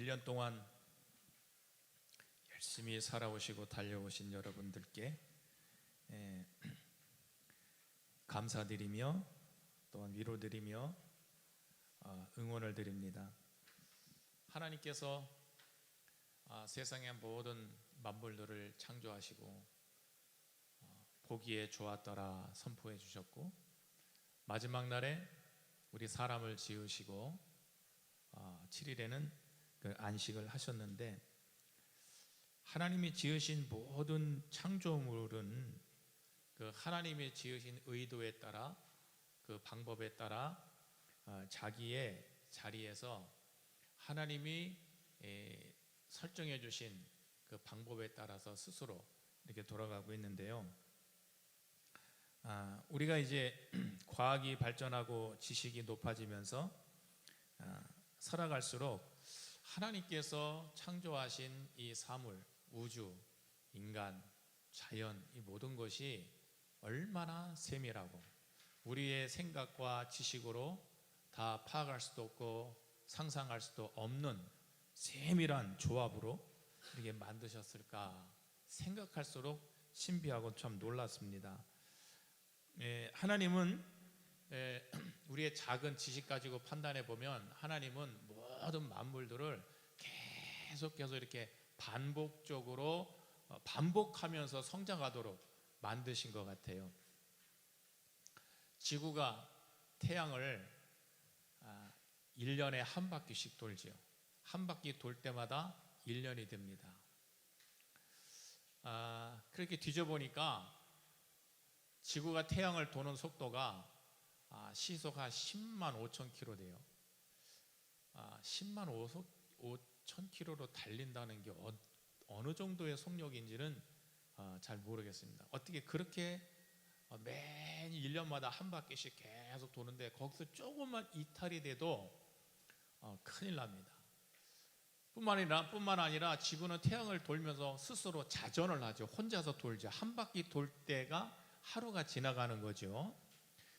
1년 동안 열심히 살아오시고 달려오신 여러분들께 감사드리며 또한 위로드리며 응원을 드립니다. 하나님께서 세상의 모든 만물들을 창조하시고 보기에 좋았더라 선포해 주셨고, 마지막 날에 우리 사람을 지으시고 7일에는 그 안식을 하셨는데, 하나님이 지으신 모든 창조물은 그 하나님이 지으신 의도에 따라, 그 방법에 따라 자기의 자리에서 하나님이 설정해 주신 그 방법에 따라서 스스로 이렇게 돌아가고 있는데요. 우리가 이제 과학이 발전하고 지식이 높아지면서 살아갈수록 하나님께서 창조하신 이 사물, 우주, 인간, 자연, 이 모든 것이 얼마나 세밀하고 우리의 생각과 지식으로 다 파악할 수도 없고 상상할 수도 없는 세밀한 조합으로 이렇게 만드셨을까 생각할수록 신비하고 참 놀랐습니다. 하나님은 우리의 작은 지식 가지고 판단해 보면 하나님은 모든 만물들을 계속해서 이렇게 반복하면서 성장하도록 만드신 것 같아요. 지구가 태양을 1년에 한 바퀴씩 돌지요. 한 바퀴 돌 때마다 1년이 됩니다. 그렇게 뒤져보니까 지구가 태양을 도는 속도가 시속 한 10만 5천 킬로 돼요. 10만 5천 킬로로 달린다는 게 어느 정도의 속력인지는 잘 모르겠습니다. 어떻게 그렇게 매년 1년마다 한 바퀴씩 계속 도는데 거기서 조금만 이탈이 돼도 큰일 납니다. 뿐만 아니라 지구는 태양을 돌면서 스스로 자전을 하죠. 혼자서 돌죠. 한 바퀴 돌 때가 하루가 지나가는 거죠.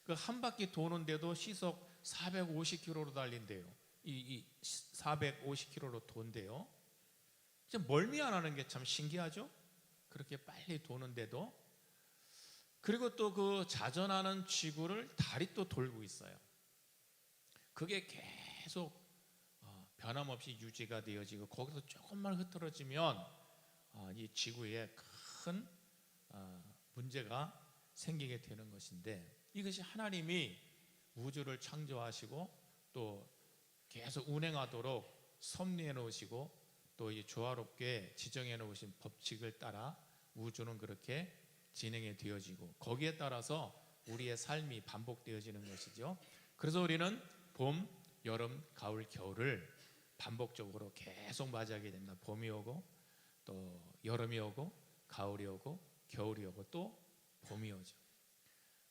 그 한 바퀴 도는데도 시속 450km로 달린대요. 이 450km로 돈대요. 멀미 안 하는 게 참 신기하죠. 그렇게 빨리 도는데도. 그리고 또 그 자전하는 지구를 달이 또 돌고 있어요. 그게 계속 변함없이 유지가 되어지고, 거기서 조금만 흐트러지면 이 지구에 큰 문제가 생기게 되는 것인데, 이것이 하나님이 우주를 창조하시고 또 계속 운행하도록 섭리해 놓으시고 또 이 조화롭게 지정해 놓으신 법칙을 따라 우주는 그렇게 진행이 되어지고, 거기에 따라서 우리의 삶이 반복되어지는 것이죠. 그래서 우리는 봄, 여름, 가을, 겨울을 반복적으로 계속 맞이하게 됩니다. 봄이 오고 또 여름이 오고 가을이 오고 겨울이 오고 또 봄이 오죠.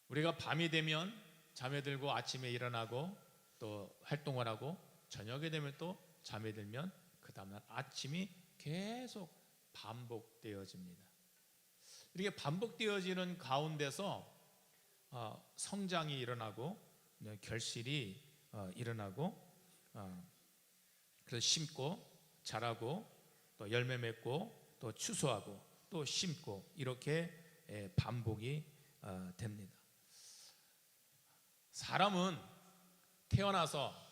우리가 밤이 되면 잠에 들고 아침에 일어나고 또 활동을 하고, 저녁이 되면 또 잠에 들면 그 다음날 아침이 계속 반복되어집니다. 이렇게 반복되어지는 가운데서 성장이 일어나고 결실이 일어나고, 그래서 심고 자라고 또 열매 맺고 또 추수하고 또 심고, 이렇게 반복이 됩니다. 사람은 태어나서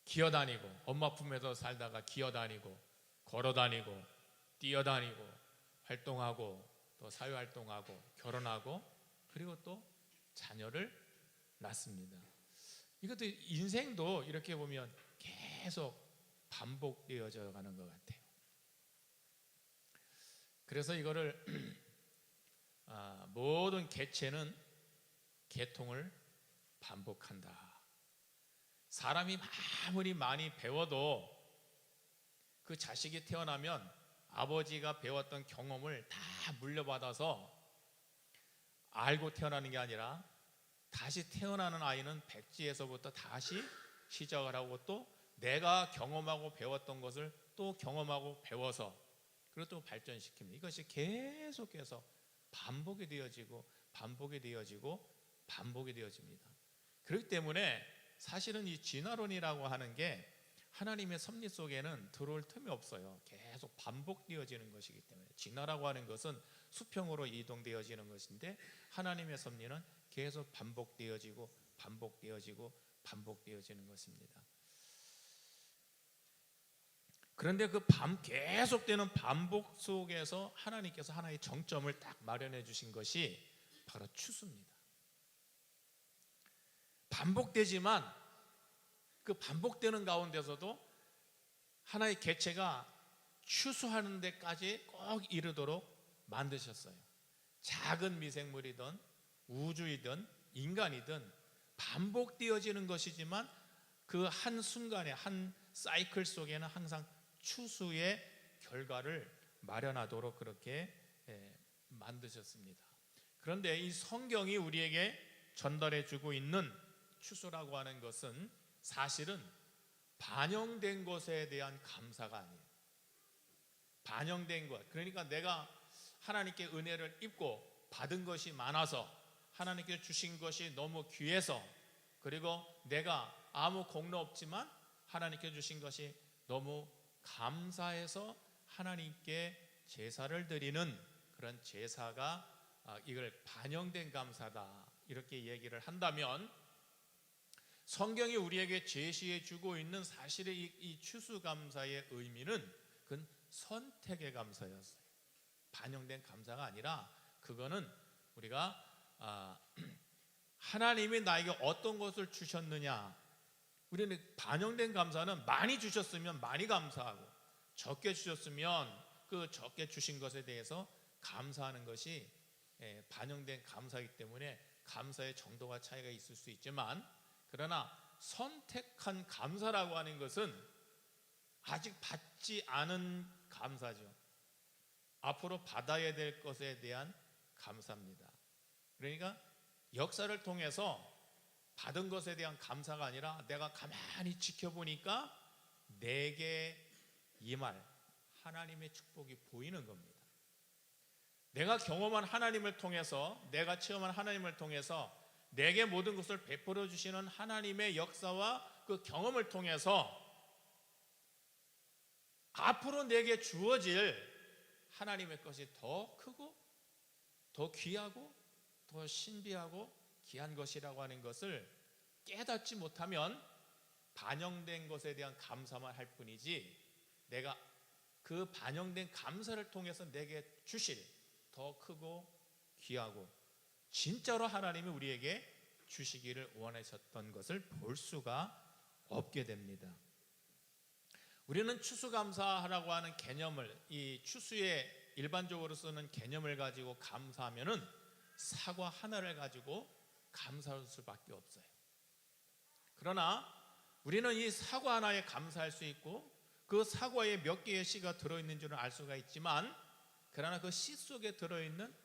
기어다니고, 엄마 품에서 살다가 기어다니고 걸어다니고 뛰어다니고 활동하고 또 사회활동하고 결혼하고 그리고 또 자녀를 낳습니다. 이것도 인생도 이렇게 보면 계속 반복되어져 가는 것 같아요. 그래서 이거를 모든 개체는 개통을 반복한다. 사람이 아무리 많이 배워도 그 자식이 태어나면 아버지가 배웠던 경험을 다 물려받아서 알고 태어나는 게 아니라, 다시 태어나는 아이는 백지에서부터 다시 시작을 하고 또 내가 경험하고 배웠던 것을 또 경험하고 배워서 그리고 또 발전시킵니다. 이것이 계속해서 반복이 되어지고 반복이 되어지고 반복이 되어집니다. 그렇기 때문에 사실은 이 진화론이라고 하는 게 하나님의 섭리 속에는 들어올 틈이 없어요. 계속 반복되어지는 것이기 때문에. 진화라고 하는 것은 수평으로 이동되어지는 것인데 하나님의 섭리는 계속 반복되어지고 반복되어지고 반복되어지는 것입니다. 그런데 그 계속되는 반복 속에서 하나님께서 하나의 정점을 딱 마련해 주신 것이 바로 추수입니다. 반복되지만 그 반복되는 가운데서도 하나의 개체가 추수하는 데까지 꼭 이르도록 만드셨어요. 작은 미생물이든 우주이든 인간이든 반복되어지는 것이지만 그 한순간에 한 사이클 속에는 항상 추수의 결과를 마련하도록 그렇게 만드셨습니다. 그런데 이 성경이 우리에게 전달해 주고 있는 추수라고 하는 것은 사실은 반영된 것에 대한 감사가 아니에요. 반영된 것, 그러니까 내가 하나님께 은혜를 입고 받은 것이 많아서, 하나님께 주신 것이 너무 귀해서, 그리고 내가 아무 공로 없지만 하나님께 주신 것이 너무 감사해서 하나님께 제사를 드리는 그런 제사가 이걸 반영된 감사다 이렇게 얘기를 한다면, 성경이 우리에게 제시해 주고 있는 사실의 이 추수감사의 의미는 그건 선택의 감사였어요. 반영된 감사가 아니라 그거는 우리가 하나님이 나에게 어떤 것을 주셨느냐, 우리는 반영된 감사는 많이 주셨으면 많이 감사하고 적게 주셨으면 그 적게 주신 것에 대해서 감사하는 것이 반영된 감사이기 때문에 감사의 정도가 차이가 있을 수 있지만, 그러나 선택한 감사라고 하는 것은 아직 받지 않은 감사죠. 앞으로 받아야 될 것에 대한 감사입니다. 그러니까 역사를 통해서 받은 것에 대한 감사가 아니라 내가 가만히 지켜보니까 내게 임할 하나님의 축복이 보이는 겁니다. 내가 경험한 하나님을 통해서, 내가 체험한 하나님을 통해서 내게 모든 것을 베풀어 주시는 하나님의 역사와 그 경험을 통해서 앞으로 내게 주어질 하나님의 것이 더 크고 더 귀하고 더 신비하고 귀한 것이라고 하는 것을 깨닫지 못하면 반영된 것에 대한 감사만 할 뿐이지, 내가 그 반영된 감사를 통해서 내게 주실 더 크고 귀하고 진짜로 하나님이 우리에게 주시기를 원하셨던 것을 볼 수가 없게 됩니다. 우리는 추수감사라고 하는 개념을, 이 추수에 일반적으로 쓰는 개념을 가지고 감사하면은 사과 하나를 가지고 감사할 수밖에 없어요. 그러나 우리는 이 사과 하나에 감사할 수 있고 그 사과에 몇 개의 씨가 들어있는 줄은 알 수가 있지만, 그러나 그 씨 속에 들어있는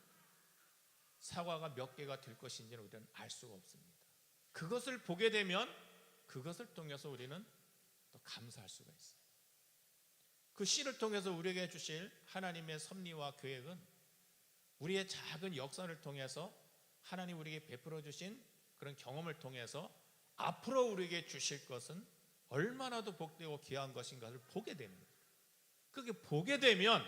사과가 몇 개가 될 것인지는 우리는 알 수가 없습니다. 그것을 보게 되면 그것을 통해서 우리는 또 감사할 수가 있어요. 그 씨를 통해서 우리에게 주실 하나님의 섭리와 계획은 우리의 작은 역사를 통해서 하나님 우리에게 베풀어 주신 그런 경험을 통해서 앞으로 우리에게 주실 것은 얼마나 더 복되고 귀한 것인가를 보게 됩니다. 그게 보게 되면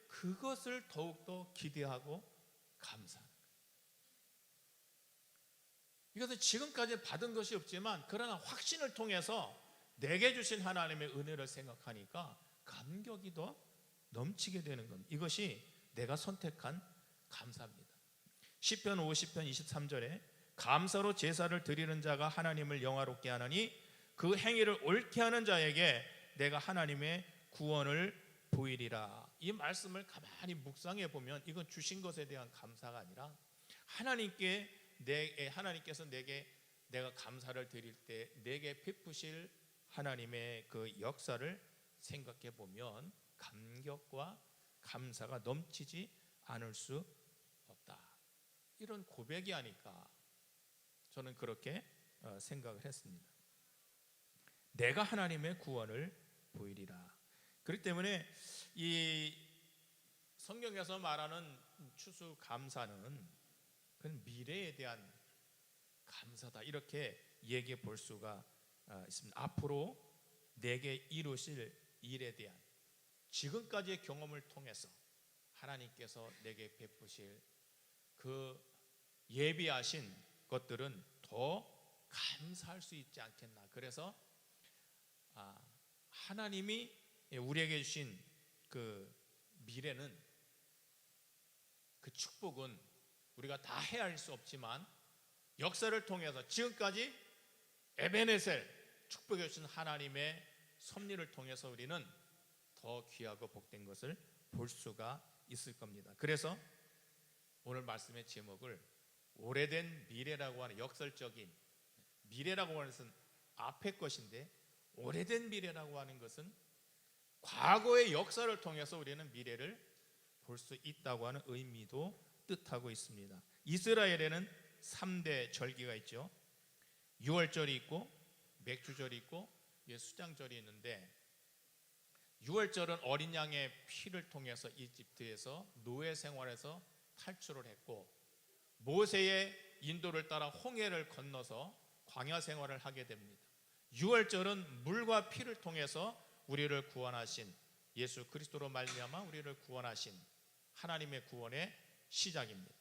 그것을 더욱더 기대하고 감사합니다. 이것은 지금까지 받은 것이 없지만 그러나 확신을 통해서 내게 주신 하나님의 은혜를 생각하니까 감격이 더 넘치게 되는 겁니다. 이것이 내가 선택한 감사입니다. 시편 50편 23절에 감사로 제사를 드리는 자가 하나님을 영화롭게 하느니 그 행위를 옳게 하는 자에게 내가 하나님의 구원을 보이리라. 이 말씀을 가만히 묵상해 보면 이건 주신 것에 대한 감사가 아니라 하나님께서 내가 감사를 드릴 때 내게 베푸실 하나님의 그 역사를 생각해 보면 감격과 감사가 넘치지 않을 수 없다. 이런 고백이 아닐까, 저는 그렇게 생각을 했습니다. 내가 하나님의 구원을 보이리라. 그렇기 때문에 이 성경에서 말하는 추수 감사는 그건 미래에 대한 감사다, 이렇게 얘기해 볼 수가 있습니다. 앞으로 내게 이루실 일에 대한 지금까지의 경험을 통해서 하나님께서 내게 베푸실 그 예비하신 것들은 더 감사할 수 있지 않겠나. 그래서 하나님이 우리에게 주신 그 미래는, 그 축복은 우리가 다 헤아릴 수 없지만 역사를 통해서 지금까지 에베네셀 축복해 주신 하나님의 섭리를 통해서 우리는 더 귀하고 복된 것을 볼 수가 있을 겁니다. 그래서 오늘 말씀의 제목을 오래된 미래라고 하는, 역설적인 미래라고 하는 것은 앞의 것인데 오래된 미래라고 하는 것은 과거의 역사를 통해서 우리는 미래를 볼 수 있다고 하는 의미도 뜻하고 있습니다. 이스라엘에는 3대 절기가 있죠. 유월절이 있고 맥주절이 있고 수장절이 있는데, 유월절은 어린 양의 피를 통해서 이집트에서 노예 생활에서 탈출을 했고, 모세의 인도를 따라 홍해를 건너서 광야 생활을 하게 됩니다. 유월절은 물과 피를 통해서 우리를 구원하신 예수 그리스도로 말미암아 우리를 구원하신 하나님의 구원의 시작입니다.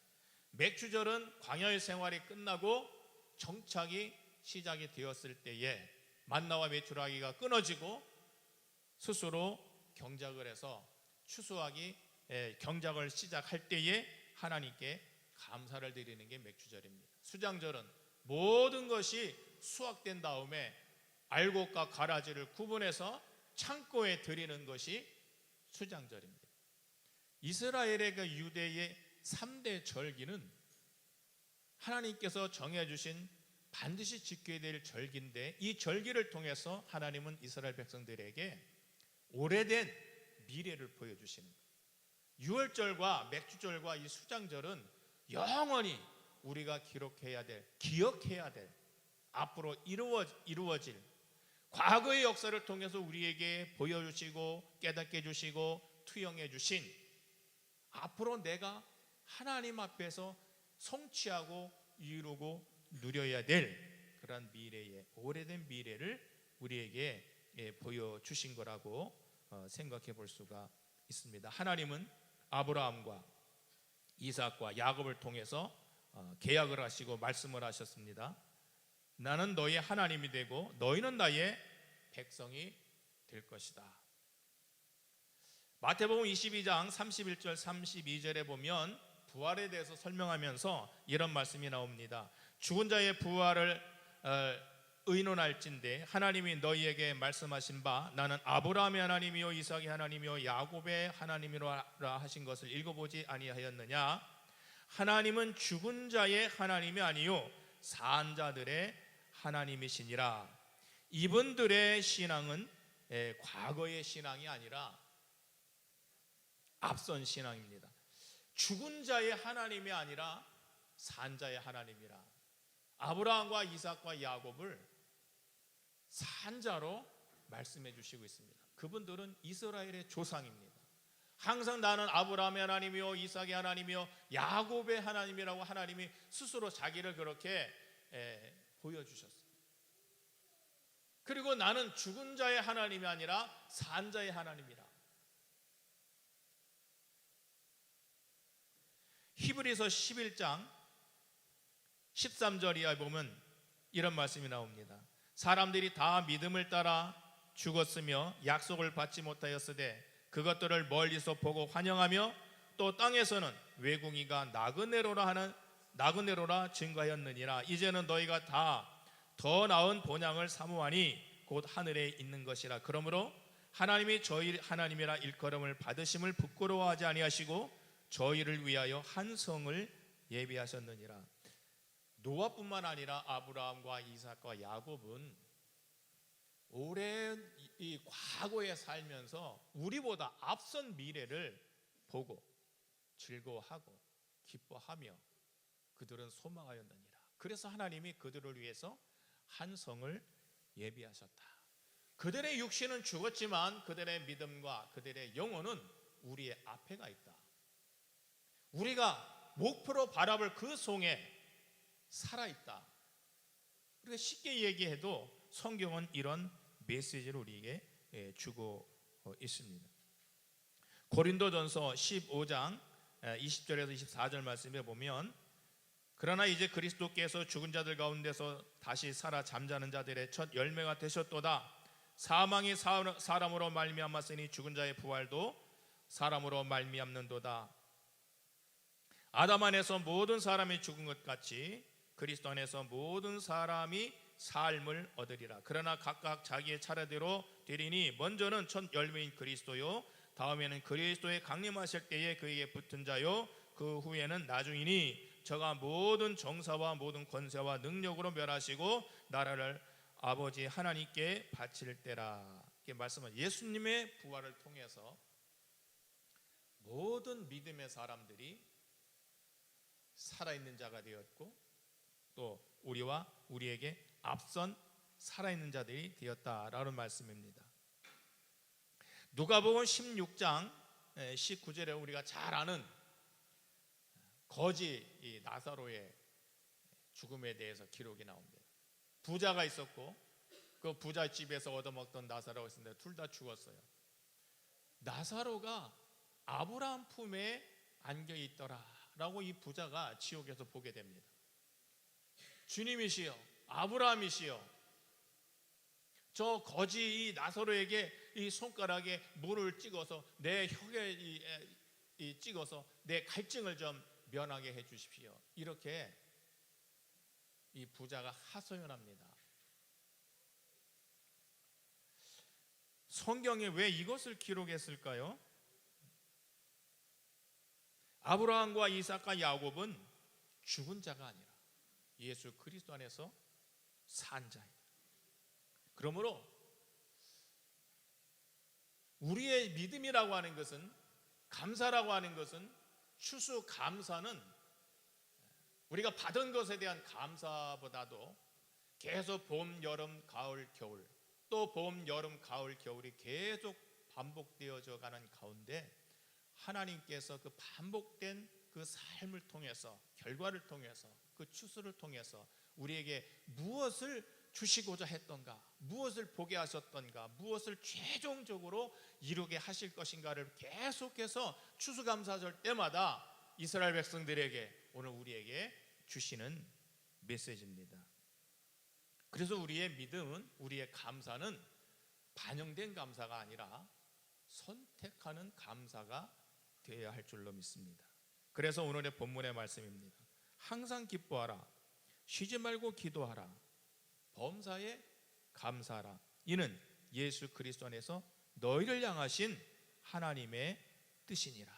맥주절은 광야의 생활이 끝나고 정착이 시작이 되었을 때에 만나와 메추라기가 끊어지고 스스로 경작을 해서 추수하기 경작을 시작할 때에 하나님께 감사를 드리는 게 맥주절입니다. 수장절은 모든 것이 수확된 다음에 알곡과 가라지를 구분해서 창고에 드리는 것이 수장절입니다. 이스라엘의 그 유대의 3대 절기는 하나님께서 정해주신 반드시 지켜야 될 절기인데, 이 절기를 통해서 하나님은 이스라엘 백성들에게 오래된 미래를 보여주시는 거예요. 유월절과 맥주절과 이 수장절은 영원히 우리가 기억해야 될 앞으로 이루어질 과거의 역사를 통해서 우리에게 보여주시고 깨닫게 해주시고 투영해 주신, 앞으로 내가 하나님 앞에서 성취하고 이루고 누려야 될 그런 미래의, 오래된 미래를 우리에게 보여주신 거라고 생각해 볼 수가 있습니다. 하나님은 아브라함과 이삭과 야곱을 통해서 계약을 하시고 말씀을 하셨습니다. 나는 너의 하나님이 되고 너희는 나의 백성이 될 것이다. 마태복음 22장 31절 32절에 보면 부활에 대해서 설명하면서 이런 말씀이 나옵니다. 죽은 자의 부활을 의논할진대 하나님이 너희에게 말씀하신 바 나는 아브라함의 하나님이요 이삭의 하나님이요 야곱의 하나님이라 하신 것을 읽어보지 아니하였느냐. 하나님은 죽은 자의 하나님이 아니요 산 자들의 하나님이시니라. 이분들의 신앙은 과거의 신앙이 아니라 앞선 신앙입니다. 죽은 자의 하나님이 아니라 산 자의 하나님이라. 아브라함과 이삭과 야곱을 산자로 말씀해 주시고 있습니다. 그분들은 이스라엘의 조상입니다. 항상 나는 아브라함의 하나님이요 이삭의 하나님이요 야곱의 하나님이라고 하나님이 스스로 자기를 그렇게 보여주셨어요. 그리고 나는 죽은 자의 하나님이 아니라 산 자의 하나님이라. 히브리서 11장 13절 이하에 보면 이런 말씀이 나옵니다. 사람들이 다 믿음을 따라 죽었으며 약속을 받지 못하였으되 그것들을 멀리서 보고 환영하며 또 땅에서는 외궁이가 나그네로라 증거하였느니라. 이제는 너희가 다 더 나은 본향을 사모하니 곧 하늘에 있는 것이라. 그러므로 하나님이 저희 하나님이라 일컬음을 받으심을 부끄러워하지 아니하시고 저희를 위하여 한 성을 예비하셨느니라. 노아뿐만 아니라 아브라함과 이삭과 야곱은 오랜 이 과거에 살면서 우리보다 앞선 미래를 보고 즐거워하고 기뻐하며 그들은 소망하였느니라. 그래서 하나님이 그들을 위해서 한 성을 예비하셨다. 그들의 육신은 죽었지만 그들의 믿음과 그들의 영혼은 우리의 앞에 가 있다. 우리가 목표로 바라볼 그 성에 살아있다. 우리가 쉽게 얘기해도 성경은 이런 메시지를 우리에게 주고 있습니다. 고린도전서 15장 20절에서 24절 말씀에 보면, 그러나 이제 그리스도께서 죽은 자들 가운데서 다시 살아 잠자는 자들의 첫 열매가 되셨도다. 사망이 사람으로 말미암았으니 죽은 자의 부활도 사람으로 말미암는도다. 아담 안에서 모든 사람이 죽은 것 같이 그리스도 안에서 모든 사람이 삶을 얻으리라. 그러나 각각 자기의 차례대로 되리니 먼저는 첫 열매인 그리스도요, 다음에는 그리스도의 강림하실 때에 그에게 붙은 자요, 그 후에는 나중이니 저가 모든 정사와 모든 권세와 능력으로 멸하시고 나라를 아버지 하나님께 바칠 때라. 이렇게 말씀은 예수님의 부활을 통해서 모든 믿음의 사람들이 살아있는 자가 되었고, 또 우리와 우리에게 앞선 살아있는 자들이 되었다라는 말씀입니다. 누가복음 16장 19절에 우리가 잘 아는 거지 나사로의 죽음에 대해서 기록이 나옵니다. 부자가 있었고 그 부자 집에서 얻어먹던 나사로가 있었는데 둘 다 죽었어요. 나사로가 아브라함 품에 안겨 있더라라고 이 부자가 지옥에서 보게 됩니다. 주님이시여, 아브라함이시여, 저 거지 이 나사로에게 이 손가락에 물을 찍어서 내 혀에 찍어서 내 갈증을 좀 면하게 해 주십시오. 이렇게 이 부자가 하소연합니다. 성경에 왜 이것을 기록했을까요? 아브라함과 이삭과 야곱은 죽은 자가 아니라 예수 그리스도 안에서 산 자예요. 그러므로 우리의 믿음이라고 하는 것은, 감사라고 하는 것은, 추수감사는 우리가 받은 것에 대한 감사보다도 계속 봄, 여름, 가을, 겨울, 또 봄, 여름, 가을, 겨울이 계속 반복되어져 가는 가운데 하나님께서 그 반복된 그 삶을 통해서, 결과를 통해서, 그 추수를 통해서 우리에게 무엇을 주시고자 했던가, 무엇을 보게 하셨던가, 무엇을 최종적으로 이루게 하실 것인가를 계속해서 추수감사절 때마다 이스라엘 백성들에게, 오늘 우리에게 주시는 메시지입니다. 그래서 우리의 믿음은, 우리의 감사는 반영된 감사가 아니라 선택하는 감사가 되어야 할 줄로 믿습니다. 그래서 오늘의 본문의 말씀입니다. 항상 기뻐하라, 쉬지 말고 기도하라, 범사에 감사하라. 이는 예수 그리스도 안에서 너희를 향하신 하나님의 뜻이니라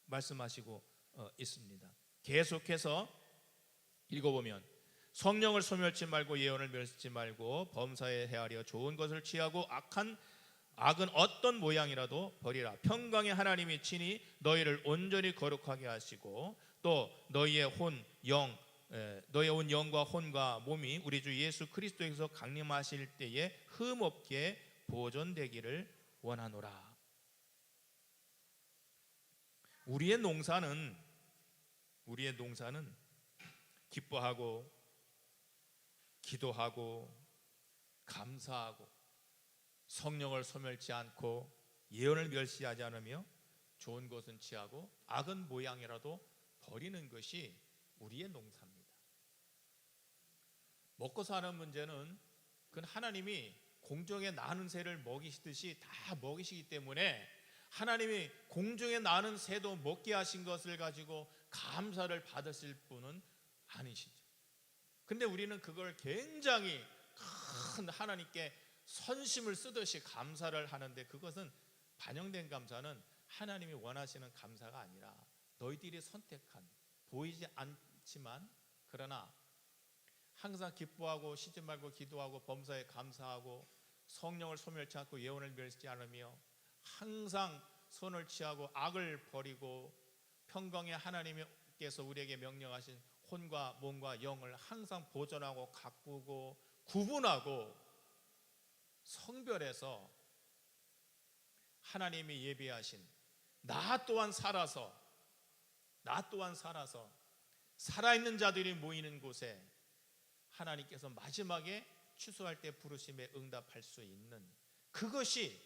말씀하시고 있습니다. 계속해서 읽어보면, 성령을 소멸치 말고 예언을 멸치 말고 범사에 헤아려 좋은 것을 취하고 악은 어떤 모양이라도 버리라. 평강의 하나님이 친히 너희를 온전히 거룩하게 하시고 또 너희의 온 영과 혼과 몸이 우리 주 예수 그리스도에서 강림하실 때에 흠없게 보존되기를 원하노라. 우리의 농사는 기뻐하고 기도하고 감사하고 성령을 소멸치 않고 예언을 멸시하지 않으며 좋은 것은 취하고 악은 모양이라도 버리는 것이 우리의 농사입니다. 먹고 사는 문제는 그건 하나님이 공중에 나는 새를 먹이시듯이 다 먹이시기 때문에 하나님이 공중에 나는 새도 먹게 하신 것을 가지고 감사를 받으실 분은 아니시죠. 근데 우리는 그걸 굉장히 큰 하나님께 선심을 쓰듯이 감사를 하는데, 그것은 반영된 감사는 하나님이 원하시는 감사가 아니라 너희들이 선택한, 보이지 않지만 그러나 항상 기뻐하고 쉬지 말고 기도하고 범사에 감사하고 성령을 소멸치 않고 예언을 멸시하지 않으며 항상 선을 취하고 악을 버리고 평강의 하나님께서 우리에게 명령하신 혼과 몸과 영을 항상 보존하고 가꾸고 구분하고 성별해서 하나님이 예비하신 나 또한 살아서 살아있는 자들이 모이는 곳에 하나님께서 마지막에 추수할 때 부르심에 응답할 수 있는, 그것이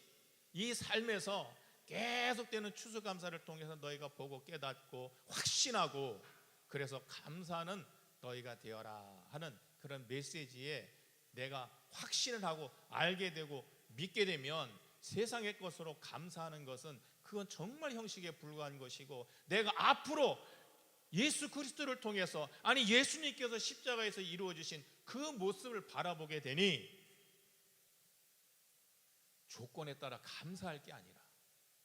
이 삶에서 계속되는 추수감사를 통해서 너희가 보고 깨닫고 확신하고, 그래서 감사는 너희가 되어라 하는 그런 메시지에 내가 확신을 하고 알게 되고 믿게 되면, 세상의 것으로 감사하는 것은 그건 정말 형식에 불과한 것이고, 내가 앞으로 예수 그리스도를 통해서, 아니 예수님께서 십자가에서 이루어주신 그 모습을 바라보게 되니, 조건에 따라 감사할 게 아니라,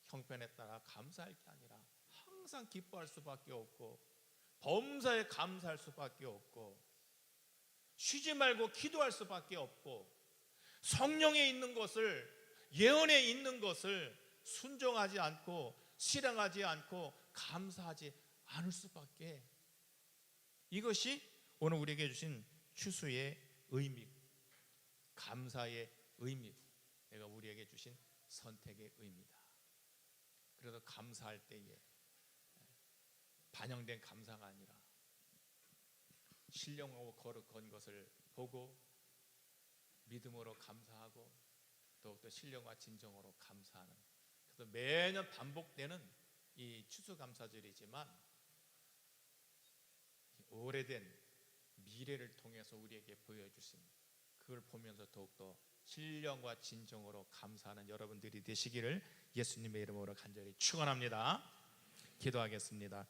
형편에 따라 감사할 게 아니라 항상 기뻐할 수밖에 없고, 범사에 감사할 수밖에 없고, 쉬지 말고 기도할 수밖에 없고, 성령에 있는 것을, 예언에 있는 것을 순종하지 않고 실행하지 않고 감사하지 않을 수밖에. 이것이 오늘 우리에게 주신 추수의 의미, 감사의 의미, 내가 우리에게 주신 선택의 의미다. 그래서 감사할 때에 반영된 감사가 아니라 신령하고 거룩한 것을 보고 믿음으로 감사하고, 더욱더 신령과 진정으로 감사하는, 그래서 매년 반복되는 이 추수감사절이지만, 오래된 미래를 통해서 우리에게 보여주신 그걸 보면서 더욱더 신령과 진정으로 감사하는 여러분들이 되시기를 예수님의 이름으로 간절히 축원합니다. 기도하겠습니다.